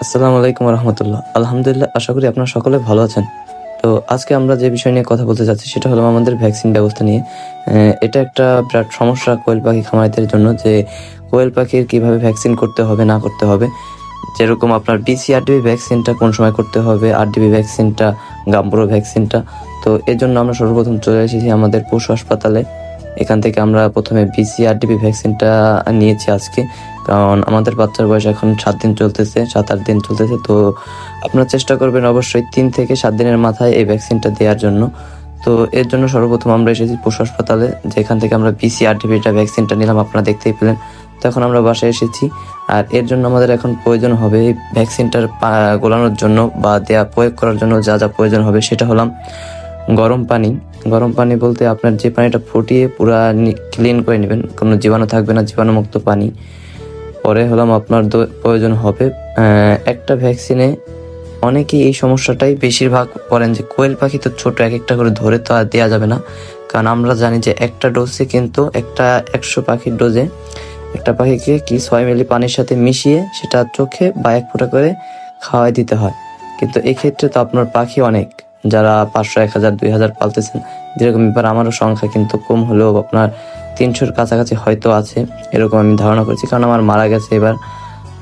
আসসালামু আলাইকুম রহমতুল্লাহ। আলহামদুলিল্লাহ, আশা করি আপনারা সকলে ভালো আছেন। তো আজকে আমরা যে বিষয় নিয়ে কথা বলতে যাচ্ছি সেটা হলো আমাদের ভ্যাকসিন ব্যবস্থা নিয়ে। এটা একটা বিরাট সমস্যা কোয়েল পাখি খামারিদের জন্য, যে কোয়েল পাখির কিভাবে ভ্যাকসিন করতে হবে না করতে হবে। যেরকম আপনার BCRDB ভ্যাকসিনটা কোন সময় করতে হবে, RDB ভ্যাকসিনটা, গাম্বুরো ভ্যাকসিনটা। তো এর জন্য আমরা সর্বপ্রথম চলে এসেছি আমাদের পশু হাসপাতালে। এখান থেকে আমরা প্রথমে BCRDB ভ্যাকসিনটা নিয়েছি আজকে, কারণ আমাদের বাচ্চার বয়স এখন 7 দিন চলতেছে, 7-8 দিন চলতেছে। তো আপনারা চেষ্টা করবেন অবশ্যই 3 থেকে 7 দিনের মাথায় এই ভ্যাকসিনটা দেওয়ার জন্য। তো এর জন্য সর্বপ্রথম আমরা এসেছি পশু হাসপাতালে, যেখান থেকে আমরা BCRDBটা ভ্যাকসিনটা নিলাম, আপনারা দেখতেই পেলেন। তখন আমরা বাসায় এসেছি, আর এর জন্য আমাদের এখন প্রয়োজন হবে এই ভ্যাকসিনটার গোলানোর জন্য বা দেয়া প্রয়োগ করার জন্য যা যা প্রয়োজন হবে সেটা হলাম গরম পানি। গরম পানি বলতে আপনার যে পানিটা ফুটিয়ে পুরা ক্লিন করে নেবেন, কোনো জীবাণু থাকবে না, জীবাণুমুক্ত পানি। পরে হলাম আপনার প্রয়োজন হবে একটা ভ্যাকসিনে অনেকেই এই সমস্যাটাই বেশিরভাগ করেন, যে কোয়েল পাখি তো ছোট, এক একটা করে ধরে তো আর দেওয়া যাবে না। কারণ আমরা জানি যে একটা ডোজে কিন্তু 100 পাখির ডোজে একটা পাখিকে 6 মিলি পানির সাথে মিশিয়ে সেটা চোখে বা 1 ফোঁটা করে খাওয়াই দিতে হয়। কিন্তু এক্ষেত্রে তো আপনার পাখি অনেক, যারা 500, 1000, 2000 পালতেছেন, যেরকম ব্যাপার আমারও সংখ্যা কিন্তু কম হলেও আপনার 300-র কাছাকাছি হয়তো আছে, এরকম আমি ধারণা করছি, কারণ আমার মারা গেছে এবার।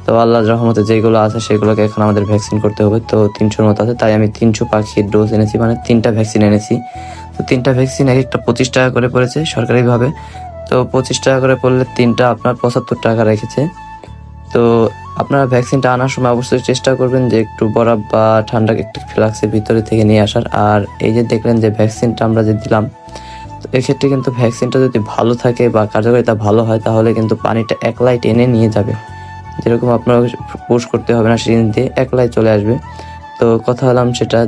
তো আল্লাহর রহমতে যেগুলো আছে সেগুলোকে এখন আমাদের ভ্যাকসিন করতে হবে। তো 300-র মতো আছে, তাই আমি 300 পাখির ডোজ এনেছি, মানে 3টা ভ্যাকসিন এনেছি। তো 3টা ভ্যাকসিন এক একটা 25 টাকা করে পড়েছে সরকারিভাবে। তো 25 টাকা করে পড়লে 3টা আপনার 75 টাকা রেখেছে। তো আপনারা ভ্যাকসিনটা আনার সময় অবশ্যই চেষ্টা করবেন যে একটু বরফ বা ঠান্ডা একটু ফ্লাক্সের ভিতরে থেকে নিয়ে আসার। আর এই যে দেখলেন যে ভ্যাকসিনটা আমরা যে দিলাম, তো এক্ষেত্রে কিন্তু ভ্যাকসিনটা যদি ভালো থাকে বা কার্যকারিতা ভালো হয়, তাহলে কিন্তু পানিটা একলাই টেনে নিয়ে যাবে। যেরকম আপনার পুশ করতে হবে না, সিরিঞ্জ দিয়ে একলাই চলে আসবে। তো কথা হলাম সেটা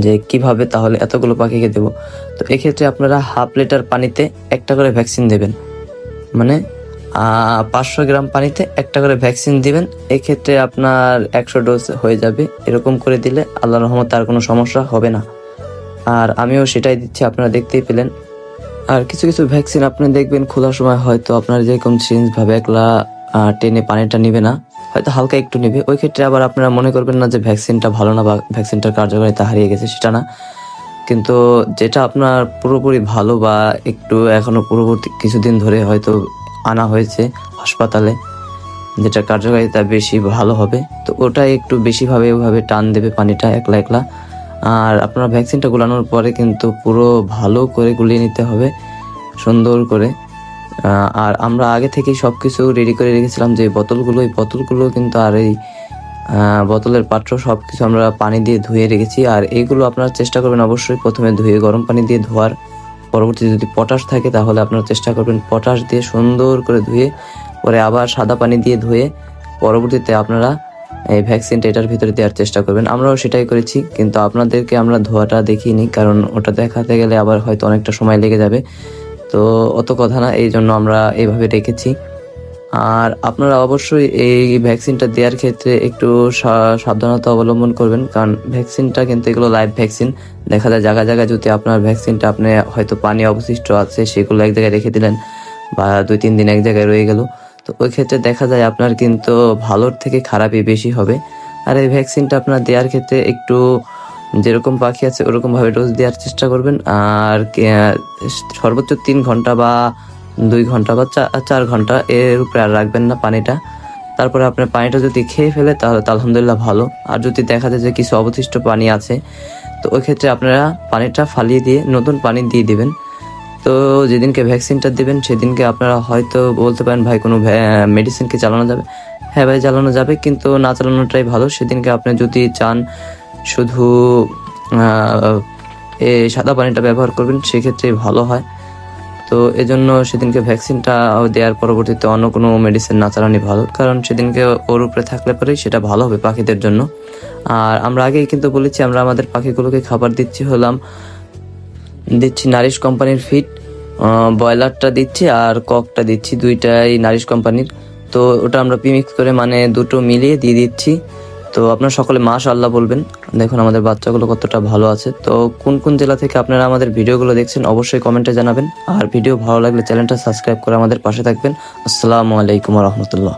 যে কিভাবে তাহলে এতগুলো পাখিকে দেব। তো এক্ষেত্রে আপনারা 1/2 লিটার পানিতে একটা করে ভ্যাকসিন দেবেন, মানে 500 গ্রাম পানিতে একটা করে ভ্যাকসিন দিবেন। এক্ষেত্রে আপনার 100 ডোজ হয়ে যাবে। এরকম করে দিলে আল্লাহর রহমতে আর কোনো সমস্যা হবে না। আর আমিও সেটাই দিচ্ছি, আপনারা দেখতেই পেলেন। আর কিছু কিছু ভ্যাকসিন আপনি দেখবেন খোলার সময় হয়তো আপনার যেরকম সিরিঞ্জ ভাবে একলা টেনে পানিটা নিবে না, হয়তো হালকা একটু নিবে। ওই ক্ষেত্রে আবার আপনারা মনে করবেন না যে ভ্যাকসিনটা ভালো না বা ভ্যাকসিনটার কার্যকারিতা হারিয়ে গেছে, সেটা না। কিন্তু যেটা আপনার পুরোপুরি ভালো বা একটু এখনো পূর্ববর্তী কিছুদিন ধরে হয়তো আনা হয়েছে হাসপাতালে, যেটা কার্যকারিতা বেশি ভালো হবে, তো ওটাই একটু বেশিভাবে ওভাবে টান দেবে পানিটা একলা একলা। আর আপনার ভ্যাকসিনটা গুলানোর পরে কিন্তু পুরো ভালো করে গুলিয়ে নিতে হবে, সুন্দর করে। আর আমরা আগে থেকেই সব কিছু রেডি করে রেখেছিলাম, যে এই বোতলগুলো কিন্তু, আর এই বোতলের পাত্র সব কিছু আমরা পানি দিয়ে ধুয়ে রেখেছি। আর এইগুলো আপনারা চেষ্টা করবেন অবশ্যই প্রথমে ধুয়ে গরম পানি দিয়ে ধোয়ার। পরবর্তীতে যদি পটাশ থাকে তাহলে আপনারা চেষ্টা করবেন পটাশ দিয়ে সুন্দর করে ধুয়ে, পরে আবার সাদা পানি দিয়ে ধুয়ে পরবর্তীতে আপনারা এই ভ্যাকসিনটা এটার ভিতরে দেওয়ার চেষ্টা করবেন। আমরাও সেটাই করেছি, কিন্তু আপনাদেরকে আমরা ধোয়াটা দেখিয়ে নিই, কারণ ওটা দেখাতে গেলে আবার হয়তো অনেকটা সময় লেগে যাবে। তো অত কথা না, এই জন্য আমরা এইভাবে রেখেছি। আর আপনারা অবশ্যই এই ভ্যাকসিনটা দেওয়ার ক্ষেত্রে একটু সাবধানতা অবলম্বন করবেন, কারণ ভ্যাকসিনটা কিন্তু এগুলো লাইভ ভ্যাকসিন। দেখা যায় জায়গায় জায়গায় যদি আপনার ভ্যাকসিনটা আপনি হয়তো পানি অবশিষ্ট আছে সেগুলো এক জায়গায় রেখে দিলেন, বা 2-3 দিন এক জায়গায় রয়ে গেল, তো ওই ক্ষেত্রে দেখা যায় আপনার কিন্তু ভালোর থেকে খারাপই বেশি হবে। আর এই ভ্যাকসিনটা আপনার দেওয়ার ক্ষেত্রে একটু যেরকম পাখি আছে ওরকমভাবে ডোজ দেওয়ার চেষ্টা করবেন। আর সর্বোচ্চ 3 ঘন্টা বা 2 ঘন্টা বা 4 ঘন্টা এর উপরে আর রাখবেন না পানিটা। তারপরে আপনার পানিটা যদি খেয়ে ফেলে তাহলে তো আলহামদুলিল্লাহ ভালো। আর যদি দেখা যায় যে কিছু অবশিষ্ট পানি আছে, তো ওই ক্ষেত্রে আপনারা পানিটা ফালিয়ে দিয়ে নতুন পানি দিয়ে দিবেন। তো যেদিনকে ভ্যাকসিনটা দিবেন সেদিনকে আপনারা হয়তো বলতে পারেন, ভাই কোনো মেডিসিন কি চালানো যাবে? হ্যাঁ ভাই, চালানো যাবে, কিন্তু না চালানোটাই ভালো। সেদিনকে আপনি যদি চান শুধু এই সাদা পানিটা ব্যবহার করবেন, সেক্ষেত্রে ভালো হয়। তো এজন্য সেদিনকে ভ্যাকসিনটা দেওয়ার পরবর্তীতে অন্য কোনো মেডিসিন না চালানোই ভালো, কারণ সেদিনকে ওর উপরে থাকলে পরেই সেটা ভালো হবে পাখিদের জন্য। আর আমরা আগেই কিন্তু বলেছি, আমরা আমাদের পাখিগুলোকে খাবার দিচ্ছি নারিশ কোম্পানির ফিড, ব্রয়লারটা দিচ্ছি আর ককটা দিচ্ছি, দুইটাই নারিশ কোম্পানির। তো ওটা আমরা প্রিমিক্স করে, মানে দুটো মিলিয়ে দিয়ে দিচ্ছি। তো আপনারা সকলে মাশাআল্লাহ বলবেন, দেখুন আমাদের বাচ্চাগুলো কতটা ভালো আছে। তো কোন কোন জেলা থেকে আপনারা আমাদের ভিডিওগুলো দেখছেন অবশ্যই কমেন্টে জানাবেন। আর ভিডিও ভালো লাগলে চ্যানেলটা সাবস্ক্রাইব করে আমাদের পাশে থাকবেন। আসসালামু আলাইকুম রহমতুল্লাহ।